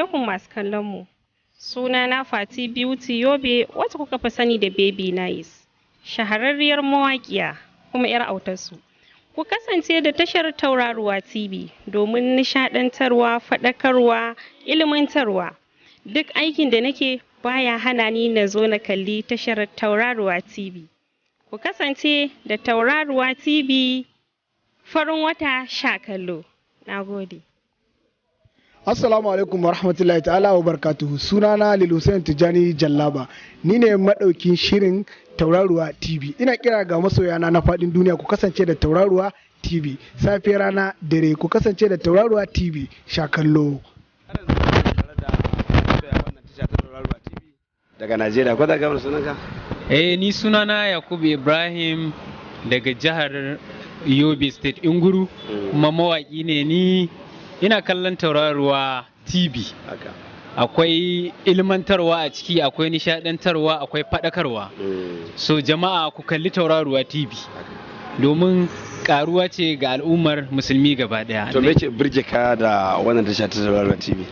alaikum masu kallon mu. Sunana Fati Beauty Yobe wacce kuka fi sani da Baby Nice. Shahararriyar mawaƙiya kuma 'yar autarsu. Ku kasance da tashar Tauraruwa TV domin nishaɗantarwa, faɗakarwa, ilmantarwa. Duk aikin da nake baya hana ni na zo na kalli tashar Tauraruwa TV. Ku kasance da Tauraruwa TV farin wata sha kallo. Na gode. Assalamu alaikum wa rahmatullahi ta'ala wa barakatuhu. Sunana Lil Hussein Tijani Jallaba. Ni ne madaukin shirin Tauraruwa TV. Ina kira ga masoyana na faɗin duniya ku kasance da Tauraruwa TV. Safe rana dare ku kasance da Tauraruwa TV. Sha kallo. Daga Najeriya ko daga wani sunanka? Ni sunana Yakubu Ibrahim daga jihar Yobe State Inguru kuma mawaƙi ne ni. Ina kallon Tauraruwa TV. Akwai ilmantarwa a ciki, akwai nishadantarwa, akwai faɗakarwa. So jama'a ku kalli Tauraruwa TV domin karuwa ce ga al'ummar musulmi gaba daya. To me yake burge ka da wannan tasha ta Tauraruwa TV?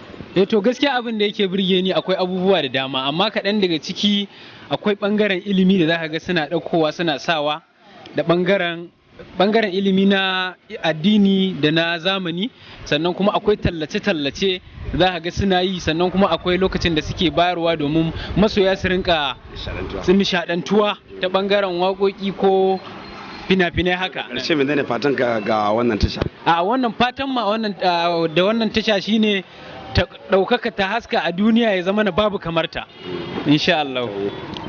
To gaskiya abin da yake burge ni akwai abubuwa da dama, amma kaɗan daga ciki akwai ɓangaren ilimi da za ka ga suna ɗaukowa suna sawa, da ɓangaren ilimi na addini da na zamani, sannan kuma akwai tallace-tallace za ka ga suna yi, sannan kuma akwai lokacin da suke bayarwa domin masoya su rinka nishadantuwa ta bangaren waƙoƙi ko fina-finai haka. Ƙarshe mai ne fatan ka ga wannan tasha? A wannan fatan ma da wannan tasha shine ta ɗaukaka ta haska a duniya ya zama na babu kamarta insha Allah.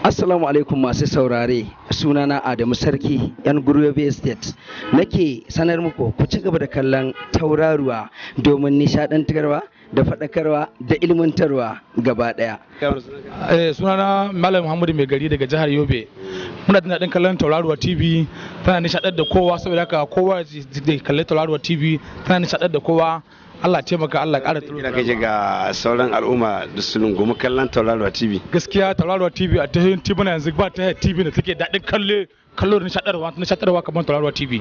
Assalamu alaikum masu saurare, sunana Adamu Sarki yan Gurbe State. Nake sanar muku ku ci gaba da kallon Tauraruwa domin nishadantarwa da faɗakarwa da ilmantarwa gaba ɗaya. Sunana Malam Muhammadu Mai Gari daga jihar Yobe. Muna jin daɗin kallon Tauraruwa TV, tana nishaɗar da kowa, saboda haka kowa da kalli Tauraruwa TV tana nishaɗar da kowa. Allah taimaka, Allah ƙara tsaro. Kira kake ga sauran al'umma da su rungumi kallon Tauraruwa TV. Gaskiya Tauraruwa TV a tahin TV na yanzu ba ta TV da take daɗin kallo da nishaɗarwa kamar Tauraruwa TV.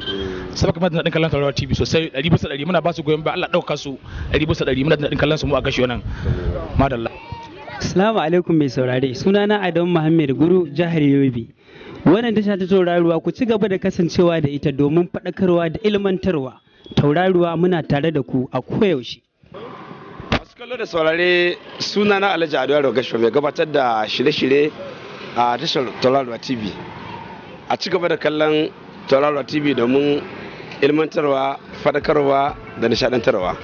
Saboda kamar daɗin kallon Tauraruwa TV sosai 100% muna ba su goyon baya, Allah ɗauka su 100% muna daɗin kallon su mu a gashi wannan. Madalla. Assalamu alaikum mai saurare, sunana Adamu Muhammad Guru, jihar Yobe. Wannan tasha ta Tauraruwa ku ci gaba da kasancewa da ita domin faɗakarwa da ilmantarwa. Tauraruwa muna tare da ku a koyaushe. Masu kallo da saurare, sunana Alhaji Ado Yaro Gasho mai gabatar da shirye-shirye a tashar Tauraruwa TV. A ci gaba da kallon Tauraruwa TV domin ilmantarwa, faɗakarwa da nishaɗantarwa.